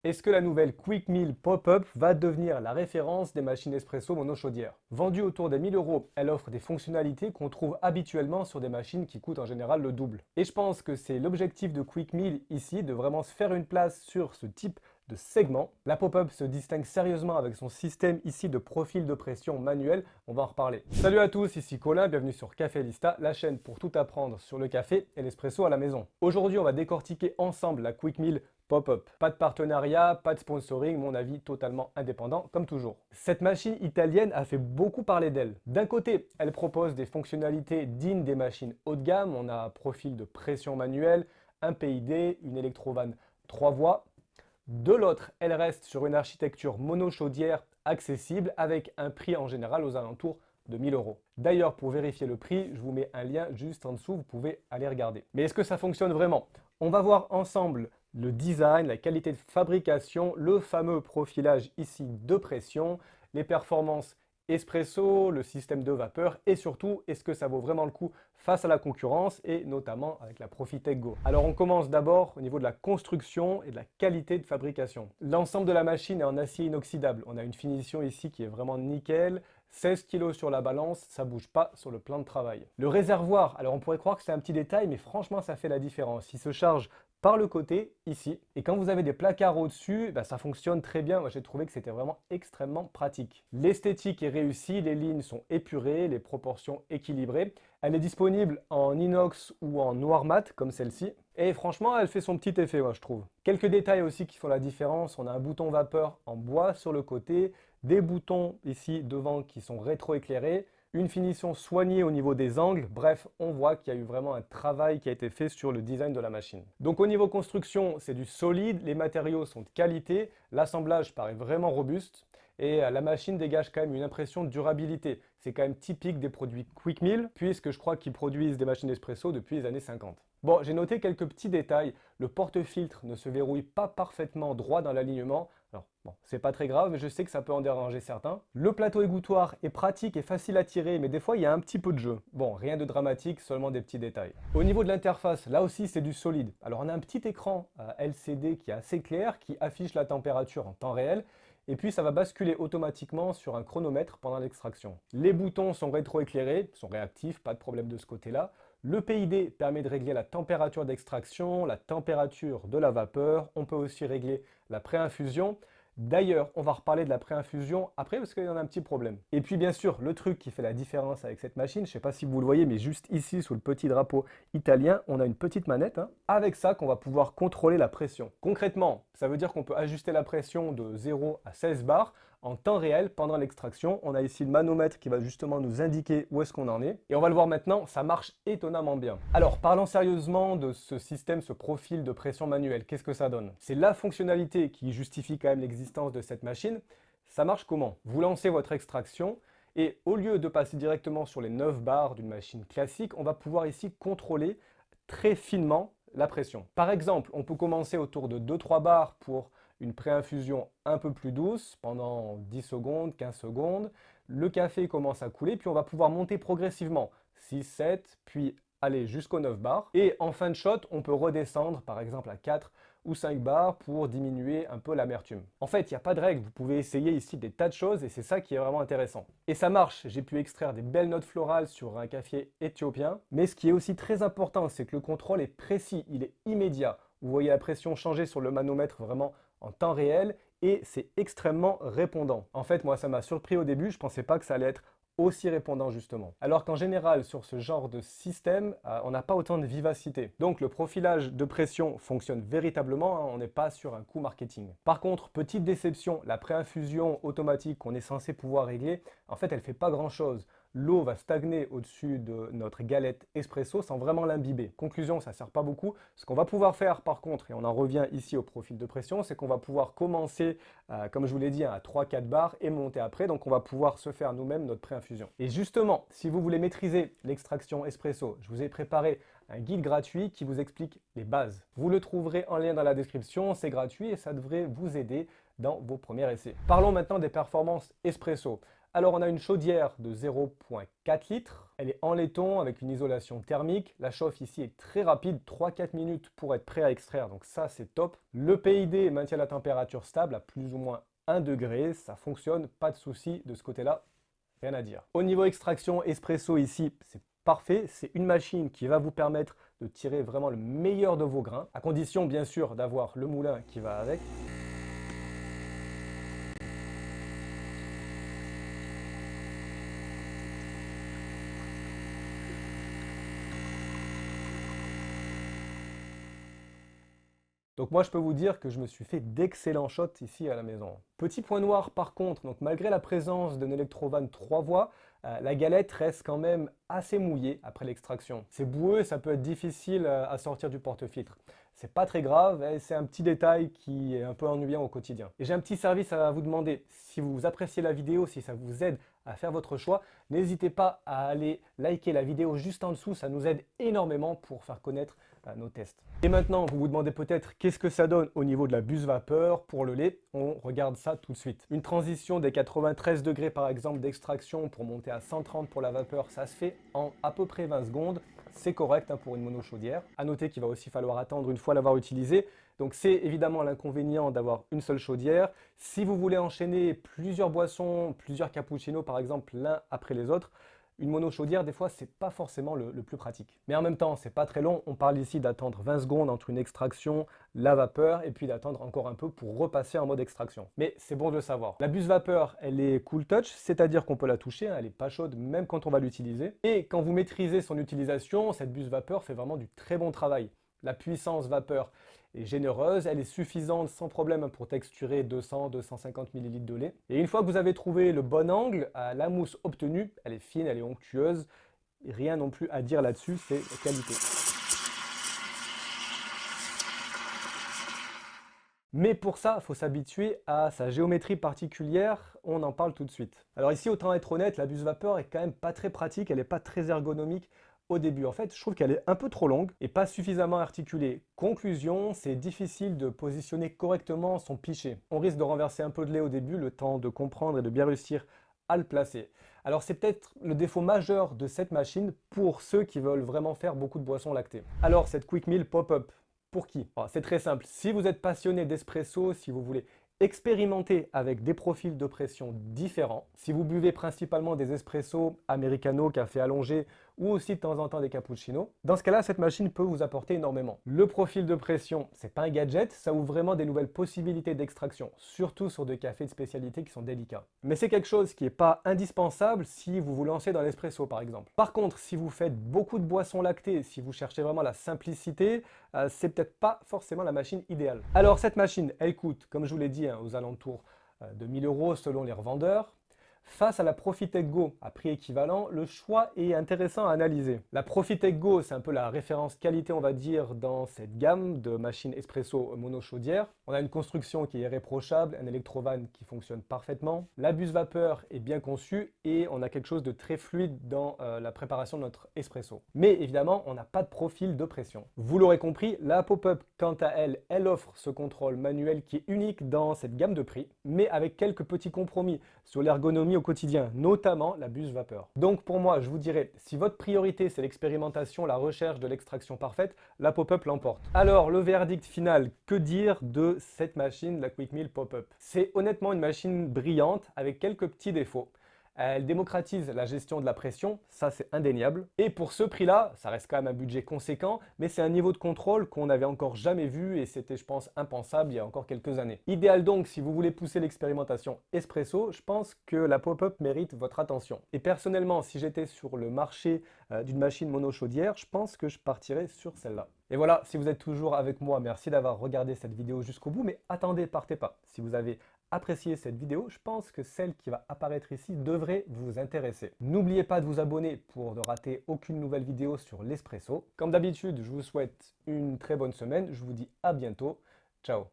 Est-ce que la nouvelle Quick Meal Pop-up va devenir la référence des machines espresso monochaudière? Vendue autour des 1000 euros, elle offre des fonctionnalités qu'on trouve habituellement sur des machines qui coûtent en général le double. Et je pense que c'est l'objectif de Quick Meal ici, de vraiment se faire une place sur ce type de segment. La Pop-up se distingue sérieusement avec son système ici de profil de pression manuel, on va en reparler. Salut à tous, ici Colin, bienvenue sur Café Lista, la chaîne pour tout apprendre sur le café et l'espresso à la maison. Aujourd'hui, on va décortiquer ensemble la Quick Meal Pop-up. Pas de partenariat, pas de sponsoring, mon avis totalement indépendant comme toujours. Cette machine italienne a fait beaucoup parler d'elle. D'un côté, elle propose des fonctionnalités dignes des machines haut de gamme. On a un profil de pression manuelle, un PID, une électrovanne 3 voies. De l'autre, elle reste sur une architecture monochaudière accessible avec un prix en général aux alentours de 1000 euros. D'ailleurs, pour vérifier le prix, je vous mets un lien juste en dessous, vous pouvez aller regarder. Mais est-ce que ça fonctionne vraiment? On va voir ensemble le design, la qualité de fabrication, le fameux profilage ici de pression, les performances espresso, le système de vapeur et surtout, est-ce que ça vaut vraiment le coup face à la concurrence et notamment avec la Profitec Go. Alors on commence d'abord au niveau de la construction et de la qualité de fabrication. L'ensemble de la machine est en acier inoxydable. On a une finition ici qui est vraiment nickel. 16 kg sur la balance, ça bouge pas sur le plan de travail. Le réservoir, alors on pourrait croire que c'est un petit détail, mais franchement ça fait la différence. Il se charge par le côté, ici. Et quand vous avez des placards au-dessus, ça fonctionne très bien. Moi, j'ai trouvé que c'était vraiment extrêmement pratique. L'esthétique est réussie, les lignes sont épurées, les proportions équilibrées. Elle est disponible en inox ou en noir mat, comme celle-ci. Et franchement, elle fait son petit effet, moi, je trouve. Quelques détails aussi qui font la différence. On a un bouton vapeur en bois sur le côté, des boutons ici devant qui sont rétroéclairés, une finition soignée au niveau des angles. Bref, on voit qu'il y a eu vraiment un travail qui a été fait sur le design de la machine. Donc au niveau construction, c'est du solide, les matériaux sont de qualité, l'assemblage paraît vraiment robuste et la machine dégage quand même une impression de durabilité. C'est quand même typique des produits Quick Meal puisque je crois qu'ils produisent des machines espresso depuis les années 50. Bon, j'ai noté quelques petits détails. Le porte-filtre ne se verrouille pas parfaitement droit dans l'alignement. Alors, bon, c'est pas très grave, mais je sais que ça peut en déranger certains. Le plateau égouttoir est pratique et facile à tirer, mais des fois, il y a un petit peu de jeu. Bon, rien de dramatique, seulement des petits détails. Au niveau de l'interface, là aussi, c'est du solide. Alors, on a un petit écran LCD qui est assez clair, qui affiche la température en temps réel. Et puis, ça va basculer automatiquement sur un chronomètre pendant l'extraction. Les boutons sont rétroéclairés, sont réactifs, pas de problème de ce côté-là. Le PID permet de régler la température d'extraction, la température de la vapeur. On peut aussi régler la pré-infusion. D'ailleurs, on va reparler de la pré-infusion après parce qu'il y en a un petit problème. Et puis bien sûr, le truc qui fait la différence avec cette machine, je ne sais pas si vous le voyez, mais juste ici sous le petit drapeau italien, on a une petite manette. Avec ça qu'on va pouvoir contrôler la pression. Concrètement, ça veut dire qu'on peut ajuster la pression de 0 à 16 bars en temps réel pendant l'extraction. On a ici le manomètre qui va justement nous indiquer où est-ce qu'on en est. Et on va le voir maintenant, ça marche étonnamment bien. Alors, parlons sérieusement de ce système, ce profil de pression manuelle. Qu'est-ce que ça donne? C'est la fonctionnalité qui justifie quand même l'existence de cette machine. Ça marche comment? Vous lancez votre extraction et au lieu de passer directement sur les 9 bars d'une machine classique, on va pouvoir ici contrôler très finement la pression. Par exemple, on peut commencer autour de 2-3 bars pour une pré-infusion un peu plus douce pendant 10 secondes, 15 secondes. Le café commence à couler, puis on va pouvoir monter progressivement. 6, 7, puis aller jusqu'aux 9 bars. Et en fin de shot, on peut redescendre par exemple à 4 ou 5 bars pour diminuer un peu l'amertume. En fait, il n'y a pas de règle. Vous pouvez essayer ici des tas de choses et c'est ça qui est vraiment intéressant. Et ça marche. J'ai pu extraire des belles notes florales sur un café éthiopien. Mais ce qui est aussi très important, c'est que le contrôle est précis, il est immédiat. Vous voyez la pression changer sur le manomètre vraiment en temps réel et c'est extrêmement répondant. En fait, moi, ça m'a surpris au début. Je ne pensais pas que ça allait être aussi répondant justement. Alors qu'en général, sur ce genre de système, on n'a pas autant de vivacité. Donc le profilage de pression fonctionne véritablement, on n'est pas sur un coup marketing. Par contre, petite déception, la pré-infusion automatique qu'on est censé pouvoir régler, en fait, elle ne fait pas grand-chose. L'eau va stagner au-dessus de notre galette espresso sans vraiment l'imbiber. Conclusion, ça ne sert pas beaucoup. Ce qu'on va pouvoir faire par contre, et on en revient ici au profil de pression, c'est qu'on va pouvoir commencer, comme je vous l'ai dit, à 3-4 bars et monter après. Donc on va pouvoir se faire nous-mêmes notre pré-infusion. Et justement, si vous voulez maîtriser l'extraction espresso, je vous ai préparé un guide gratuit qui vous explique les bases. Vous le trouverez en lien dans la description, c'est gratuit et ça devrait vous aider dans vos premiers essais. Parlons maintenant des performances espresso. Alors on a une chaudière de 0,4 litres. Elle est en laiton avec une isolation thermique. La chauffe ici est très rapide, 3-4 minutes pour être prêt à extraire, donc ça c'est top. Le PID maintient la température stable à plus ou moins 1 degré, ça fonctionne, pas de souci de ce côté-là, rien à dire. Au niveau extraction espresso ici, c'est parfait, c'est une machine qui va vous permettre de tirer vraiment le meilleur de vos grains, à condition bien sûr d'avoir le moulin qui va avec. Donc moi je peux vous dire que je me suis fait d'excellents shots ici à la maison. Petit point noir par contre, donc malgré la présence d'un Electrovan 3 voies, la galette reste quand même assez mouillée après l'extraction. C'est boueux, ça peut être difficile à sortir du porte-filtre. C'est pas très grave, c'est un petit détail qui est un peu ennuyant au quotidien. Et j'ai un petit service à vous demander. Si vous appréciez la vidéo, si ça vous aide à faire votre choix, n'hésitez pas à aller liker la vidéo juste en dessous, ça nous aide énormément pour faire connaître nos tests. Et maintenant, vous vous demandez peut-être qu'est-ce que ça donne au niveau de la buse vapeur pour le lait. On regarde ça tout de suite. Une transition des 93 degrés par exemple d'extraction pour monter à 130 pour la vapeur, ça se fait en à peu près 20 secondes. C'est correct pour une monochaudière. À noter qu'il va aussi falloir attendre une fois l'avoir utilisé. Donc c'est évidemment l'inconvénient d'avoir une seule chaudière. Si vous voulez enchaîner plusieurs boissons, plusieurs cappuccinos par exemple, l'un après les autres, une monochaudière, des fois, c'est pas forcément le plus pratique. Mais en même temps, c'est pas très long. On parle ici d'attendre 20 secondes entre une extraction, la vapeur, et puis d'attendre encore un peu pour repasser en mode extraction. Mais c'est bon de le savoir. La buse vapeur, elle est cool touch, c'est-à-dire qu'on peut la toucher, elle est pas chaude même quand on va l'utiliser. Et quand vous maîtrisez son utilisation, cette buse vapeur fait vraiment du très bon travail. La puissance vapeur est généreuse, elle est suffisante sans problème pour texturer 200-250 ml de lait. Et une fois que vous avez trouvé le bon angle, la mousse obtenue, elle est fine, elle est onctueuse. Rien non plus à dire là-dessus, c'est qualité. Mais pour ça, il faut s'habituer à sa géométrie particulière, on en parle tout de suite. Alors ici, autant être honnête, la buse vapeur est quand même pas très pratique, elle n'est pas très ergonomique. Au début, en fait, je trouve qu'elle est un peu trop longue et pas suffisamment articulée. Conclusion, c'est difficile de positionner correctement son pichet. On risque de renverser un peu de lait au début, le temps de comprendre et de bien réussir à le placer. Alors c'est peut-être le défaut majeur de cette machine pour ceux qui veulent vraiment faire beaucoup de boissons lactées. Alors cette Quick Meal Pop-Up, pour qui? C'est très simple, si vous êtes passionné d'espresso, si vous voulez expérimenter avec des profils de pression différents, si vous buvez principalement des espressos, americano, café allongé ou aussi de temps en temps des cappuccinos, dans ce cas-là, cette machine peut vous apporter énormément. Le profil de pression, c'est pas un gadget, ça ouvre vraiment des nouvelles possibilités d'extraction, surtout sur des cafés de spécialité qui sont délicats. Mais c'est quelque chose qui n'est pas indispensable si vous vous lancez dans l'espresso par exemple. Par contre, si vous faites beaucoup de boissons lactées, si vous cherchez vraiment la simplicité, c'est peut-être pas forcément la machine idéale. Alors cette machine, elle coûte, comme je vous l'ai dit, aux alentours de 1000 € selon les revendeurs. Face à la Profitec Go à prix équivalent, le choix est intéressant à analyser. La Profitec Go, c'est un peu la référence qualité, on va dire, dans cette gamme de machines espresso monochaudière. On a une construction qui est irréprochable, un Electrovan qui fonctionne parfaitement. La buse vapeur est bien conçue et on a quelque chose de très fluide dans la préparation de notre espresso. Mais évidemment, on n'a pas de profil de pression. Vous l'aurez compris, la Pop-Up, quant à elle, elle offre ce contrôle manuel qui est unique dans cette gamme de prix, mais avec quelques petits compromis sur l'ergonomie au quotidien, notamment la buse vapeur. Donc pour moi, je vous dirais, si votre priorité c'est l'expérimentation, la recherche de l'extraction parfaite, la Pop-Up l'emporte. Alors le verdict final, que dire de cette machine, la Quick Meal Pop-Up? C'est honnêtement une machine brillante avec quelques petits défauts. Elle démocratise la gestion de la pression, ça c'est indéniable. Et pour ce prix-là, ça reste quand même un budget conséquent, mais c'est un niveau de contrôle qu'on n'avait encore jamais vu et c'était, je pense, impensable il y a encore quelques années. Idéal donc si vous voulez pousser l'expérimentation espresso, je pense que la Pop-Up mérite votre attention. Et personnellement, si j'étais sur le marché d'une machine monochaudière, je pense que je partirais sur celle-là. Et voilà, si vous êtes toujours avec moi, merci d'avoir regardé cette vidéo jusqu'au bout, mais attendez, partez pas. Si vous avez apprécié cette vidéo, je pense que celle qui va apparaître ici devrait vous intéresser. N'oubliez pas de vous abonner pour ne rater aucune nouvelle vidéo sur l'espresso. Comme d'habitude, je vous souhaite une très bonne semaine, je vous dis à bientôt, ciao.